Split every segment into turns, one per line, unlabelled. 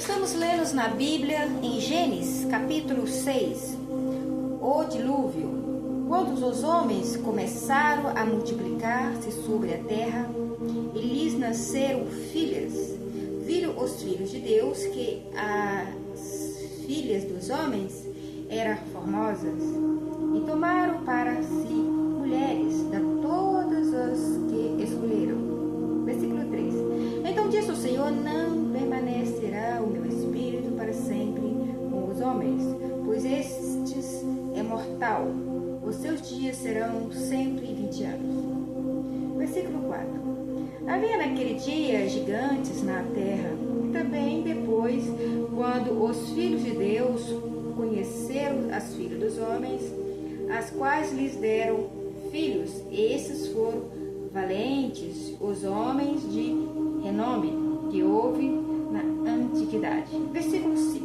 Estamos lendo na Bíblia em Gênesis, capítulo 6, o dilúvio. Quando os homens começaram a multiplicar-se sobre a terra e lhes nasceram filhas, viram os filhos de Deus que as filhas dos homens eram formosas e tomaram para si mulheres de todas as que escolheram. Versículo 3. Então disse o Senhor: não permanecerá o meu espírito para sempre com os homens, pois estes é mortal. Os seus dias serão 120 anos. Versículo 4. Havia naquele dia gigantes na terra, e também depois, quando os filhos de Deus conheceram as filhas dos homens, as quais lhes deram filhos, esses foram valentes, os homens de renome que houve na antiguidade. Versículo 5.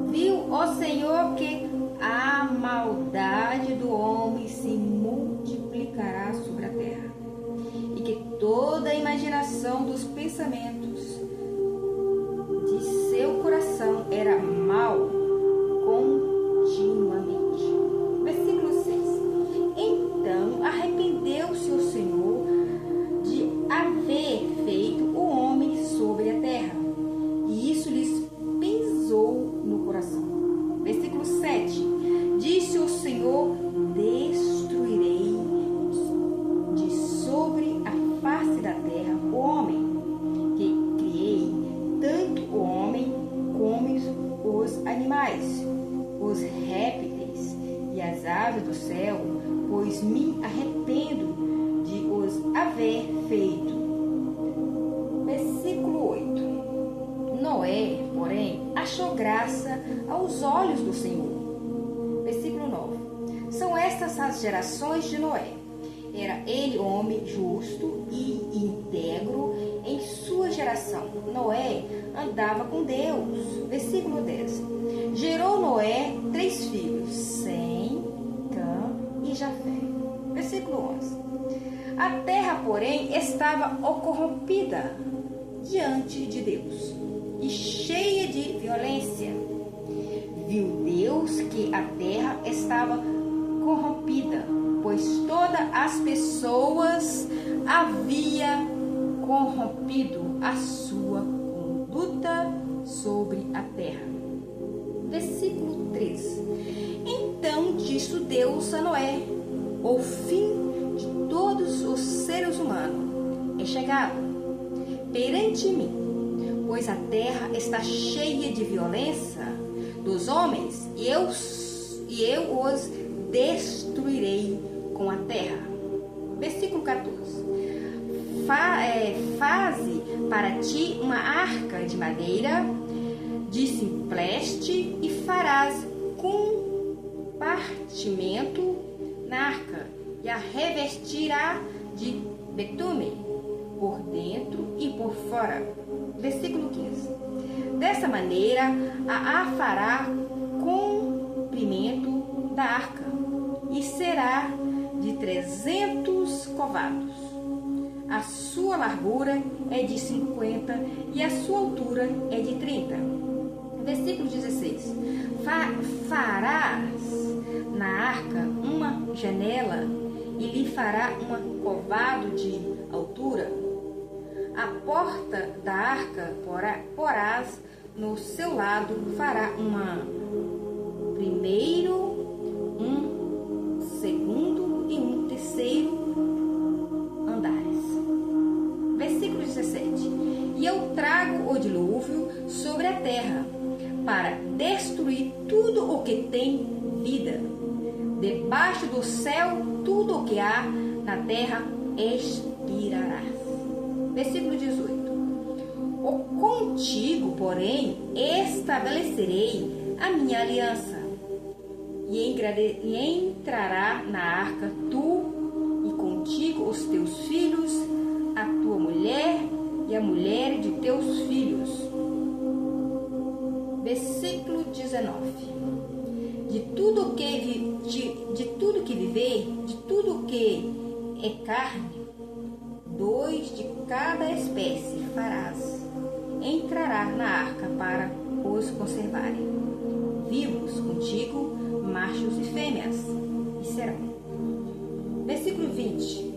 Viu o Senhor que a maldade do homem se multiplicará sobre a terra, e que toda a imaginação dos pensamentos de seu coração era mal continuamente. Versículo 6. Então arrependeu-se o Senhor de haver feito o homem sobre a terra, e isso lhes pesou no coração. Versículo 7. Disse o Senhor: destruirei de sobre a face da terra o homem que criei, tanto o homem como os animais, os répteis e as aves do céu, pois me arrependo de os haver feito. Versículo 8. Noé, porém, achou graça aos olhos do Senhor. Versículo 9. São estas as gerações de Noé. Era ele homem justo e íntegro em sua geração. Noé andava com Deus. Versículo 10. Gerou Noé 3 filhos, Sem, Cã e Jafé. Versículo 11. A terra, porém, estava corrompida diante de Deus e cheia de violência. Viu Deus que a terra estava corrompida, pois todas as pessoas havia corrompido a sua conduta sobre a terra. Versículo 13. Então disse Deus a Noé: o fim de todos os seres humanos é chegado perante mim, pois a terra está cheia de violência dos homens, e eu os destruirei com a terra. Versículo 14. Faze para ti uma arca de madeira de simpleste, e farás compartimento na arca, e a revestirá de betume por dentro e por fora. Versículo 15. Dessa maneira a fará comprimento da arca, e será de 300 covados. A sua largura é de 50 e a sua altura é de 30. Versículo 16. Farás na arca uma janela, e lhe fará um covado de altura. A porta da arca porás no seu lado, fará primeiro, um segundo e um terceiro andares. Versículo 17. E eu trago o dilúvio sobre a terra, para destruir tudo o que tem vida. Debaixo do céu, tudo o que há na terra expirará. Versículo 18. Contigo, porém, estabelecerei a minha aliança, e entrará na arca tu, e contigo os teus filhos, a tua mulher e a mulher de teus filhos. Versículo 19. De tudo que viver, de tudo que é carne, 2 de cada espécie farás. Entrará entrar na arca para os conservarem. Vivos contigo, machos e fêmeas, e serão. Versículo 20.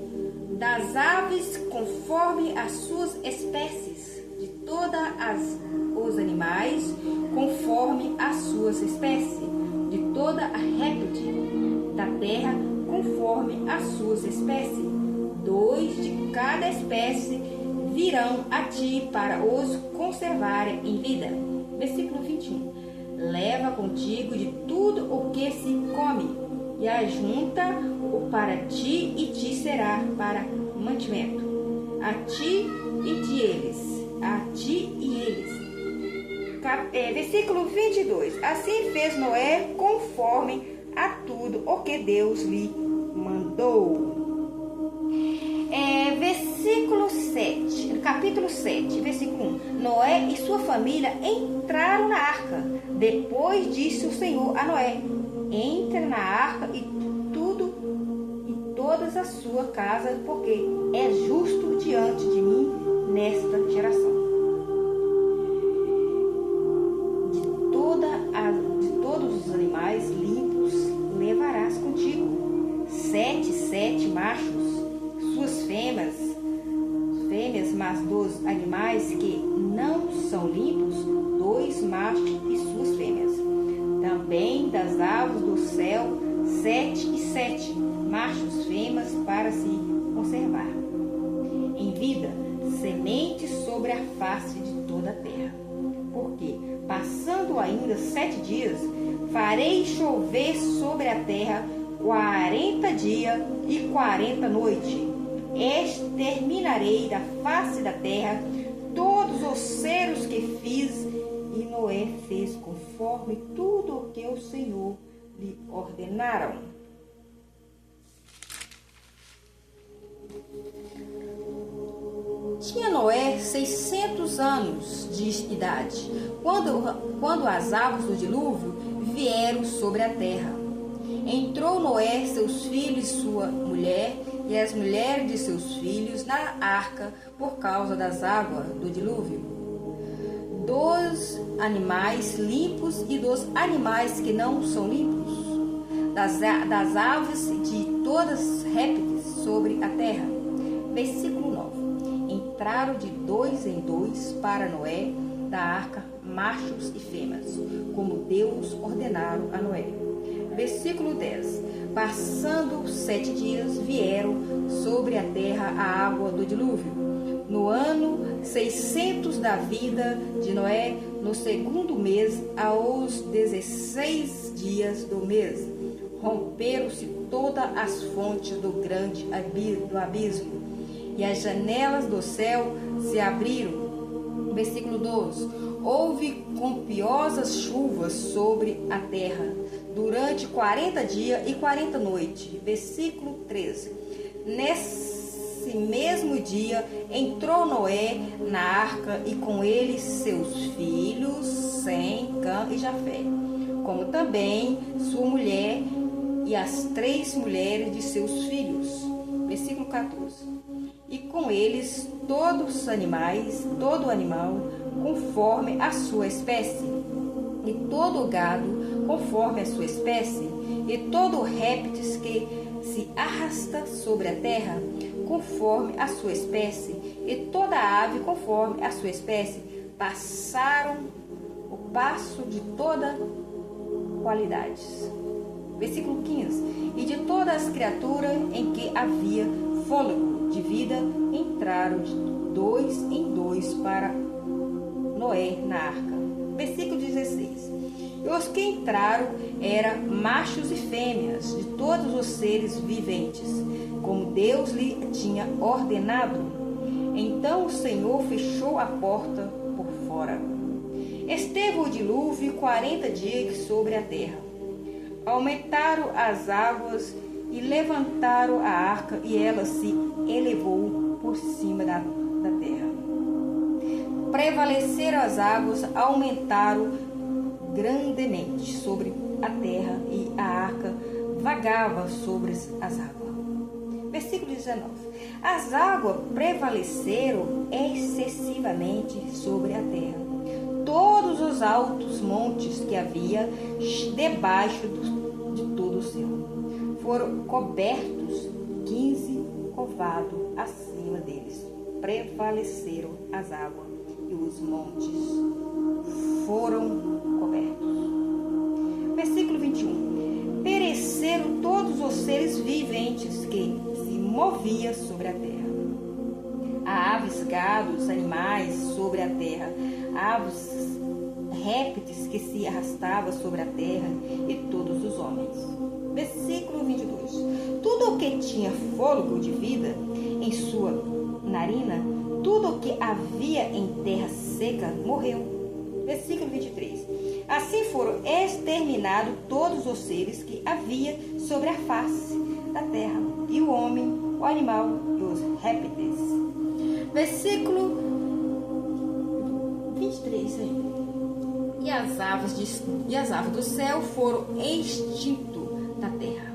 Das aves conforme as suas espécies, de todos os animais conforme as suas espécies, de toda a réptil da terra conforme as suas espécies. 2 de cada espécie virão a ti para os conservarem em vida. Versículo 21. Leva contigo de tudo o que se come, e ajunta-o para ti, e te será para mantimento. A ti e de eles. A ti e eles. Versículo 22. Assim fez Noé conforme a tudo o que Deus lhe mandou. Versículo 7, capítulo 7, versículo 1. Noé e sua família entraram na arca. Depois disse o Senhor a Noé: entre na arca e todas a sua casa, porque é justo diante de mim nesta geração. De todos os animais limpos levarás contigo 7 machos, suas fêmeas, mas dos animais que não são limpos, 2 machos e suas fêmeas. Também das aves do céu, 7 machos fêmeas para se conservar em vida, semente sobre a face de toda a terra. Porque, passando ainda 7 dias, farei chover sobre a terra 40 dias e 40 noites. Exterminarei da face da terra todos os seres que fiz, e Noé fez conforme tudo o que o Senhor lhe ordenaram. Tinha Noé 600 anos de idade, quando as águas do dilúvio vieram sobre a terra. Entrou Noé, seus filhos e sua mulher, e as mulheres de seus filhos na arca por causa das águas do dilúvio. Dos animais limpos e dos animais que não são limpos, das aves de todas as répteis sobre a terra. Versículo 9. Entraram de 2 em 2 para Noé da arca machos e fêmeas, como Deus ordenaram a Noé. Versículo 10. Passando 7 dias, vieram sobre a terra a água do dilúvio. No ano 600 da vida de Noé, no segundo mês, aos 16 dias do mês, romperam-se todas as fontes do grande abismo, e as janelas do céu se abriram. Versículo 12. Houve copiosas chuvas sobre a terra durante 40 dias e 40 noites. Versículo 13. Nesse mesmo dia entrou Noé na arca, e com ele seus filhos Sem, Cã e Jafé, como também sua mulher e as 3 mulheres de seus filhos. Versículo 14. E com eles todos os animais, todo animal conforme a sua espécie, e todo o gado conforme a sua espécie, e todo réptil que se arrasta sobre a terra conforme a sua espécie, e toda ave conforme a sua espécie, passaram o passo de toda qualidade. Versículo 15. E de todas as criaturas em que havia fôlego de vida, entraram de 2 em 2 para Noé na arca. Versículo 16. E os que entraram eram machos e fêmeas de todos os seres viventes, como Deus lhe tinha ordenado. Então o Senhor fechou a porta por fora. Esteve o dilúvio 40 dias sobre a terra. Aumentaram as águas e levantaram a arca, e ela se elevou por cima da terra. Prevaleceram as águas, aumentaram grandemente sobre a terra, e a arca vagava sobre as águas. Versículo 19. As águas prevaleceram excessivamente sobre a terra, os altos montes que havia debaixo de todo o céu. Foram cobertos 15 covados acima deles. Prevaleceram as águas e os montes foram cobertos. Versículo 21. Pereceram todos os seres viventes que se moviam sobre a terra. Há aves, gados, animais sobre a terra, aves, répteis que se arrastavam sobre a terra e todos os homens. Versículo 22. Tudo o que tinha fôlego de vida em sua narina, tudo o que havia em terra seca morreu. Versículo 23. Assim foram exterminados todos os seres que havia sobre a face da terra, e o homem, o animal e os répteis. Versículo 23. E as aves do céu foram extintas da terra.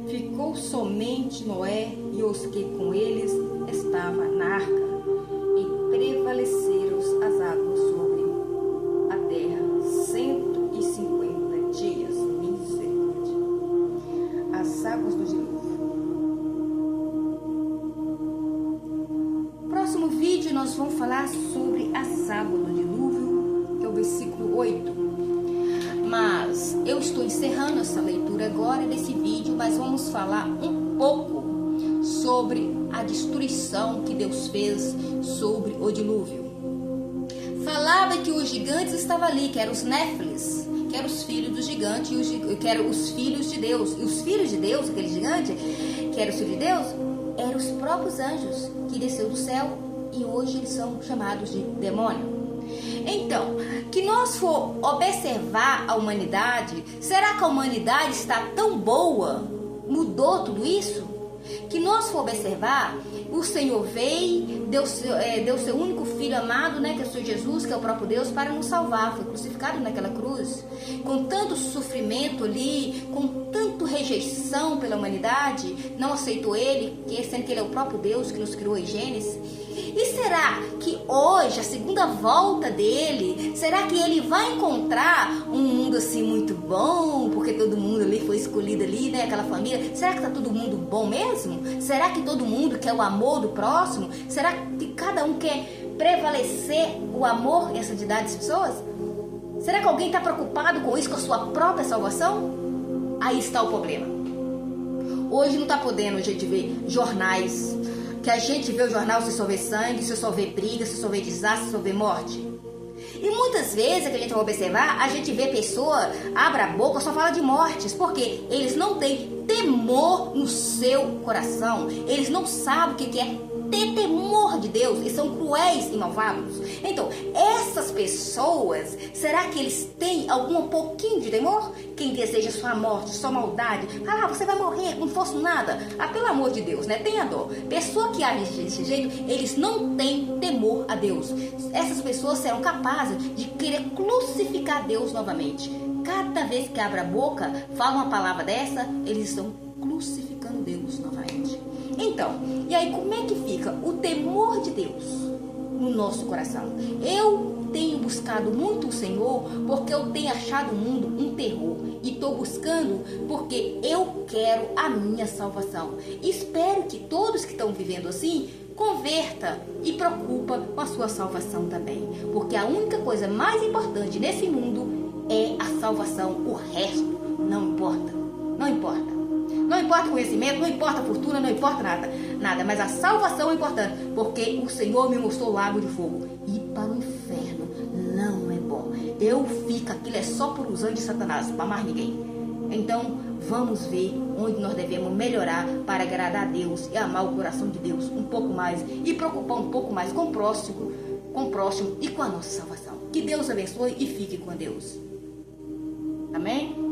Ficou somente Noé e os que com eles estavam na arca, e prevaleceram as águas sobre a terra 150 dias. Misericórdia. As águas do dilúvio. Próximo vídeo nós vamos falar sobre as águas do dilúvio, que é o versículo 8. Mas eu estou encerrando essa leitura agora desse vídeo, mas vamos falar um pouco sobre a destruição que Deus fez sobre o dilúvio. Falava que os gigantes estavam ali, que eram os Néfilis, que eram os filhos dos gigantes, que eram os filhos de Deus. E os filhos de Deus, aquele gigante, que eram os filhos de Deus, eram os próprios anjos que desceu do céu e hoje eles são chamados de demônio. Então, que nós for observar a humanidade, será que a humanidade está tão boa? Mudou tudo isso? Que nós for observar, o Senhor veio, deu seu único filho amado, né, que é o Senhor Jesus, que é o próprio Deus, para nos salvar. Foi crucificado naquela cruz, com tanto sofrimento ali, com tanto rejeição pela humanidade, não aceitou ele, sendo que ele é o próprio Deus que nos criou em Gênesis. E será que hoje, a segunda volta dele, será que ele vai encontrar um mundo assim muito bom? Porque todo mundo ali foi escolhido ali, né? Aquela família. Será que tá todo mundo bom mesmo? Será que todo mundo quer o amor do próximo? Será que cada um quer prevalecer o amor e a santidade das pessoas? Será que alguém está preocupado com isso, com a sua própria salvação? Aí está o problema. Hoje não está podendo a gente ver jornais, que a gente vê o jornal, você só vê sangue, você só vê briga, você só vê desastre, você só vê morte. E muitas vezes, que a gente vai observar, a gente vê pessoa, abre a boca, só fala de mortes, porque eles não têm temor no seu coração, eles não sabem o que é ter temor de Deus, eles são cruéis e malvados. Então, essas pessoas, será que eles têm algum pouquinho de temor? Quem deseja sua morte, sua maldade, fala, você vai morrer como se fosse nada. Ah, pelo amor de Deus, né? Tenha dó. Pessoa que age desse jeito, eles não têm temor a Deus. Essas pessoas serão capazes de querer crucificar Deus novamente. Cada vez que abre a boca, fala uma palavra dessa, eles estão crucificando Deus novamente. Então, e aí como é que fica o temor de Deus no nosso coração? Eu tenho buscado muito o Senhor porque eu tenho achado o mundo um terror. E estou buscando porque eu quero a minha salvação. Espero que todos que estão vivendo assim converta e preocupa com a sua salvação também. Porque a única coisa mais importante nesse mundo é a salvação. O resto não importa. Não importa. Não importa o conhecimento, não importa a fortuna, não importa nada. Mas a salvação é importante, porque o Senhor me mostrou o lago de fogo. Ir para o inferno não é bom. Aquilo é só por os anjos de Satanás, para mais ninguém. Então, vamos ver onde nós devemos melhorar para agradar a Deus e amar o coração de Deus um pouco mais e preocupar um pouco mais com o próximo e com a nossa salvação. Que Deus abençoe e fique com Deus. Amém?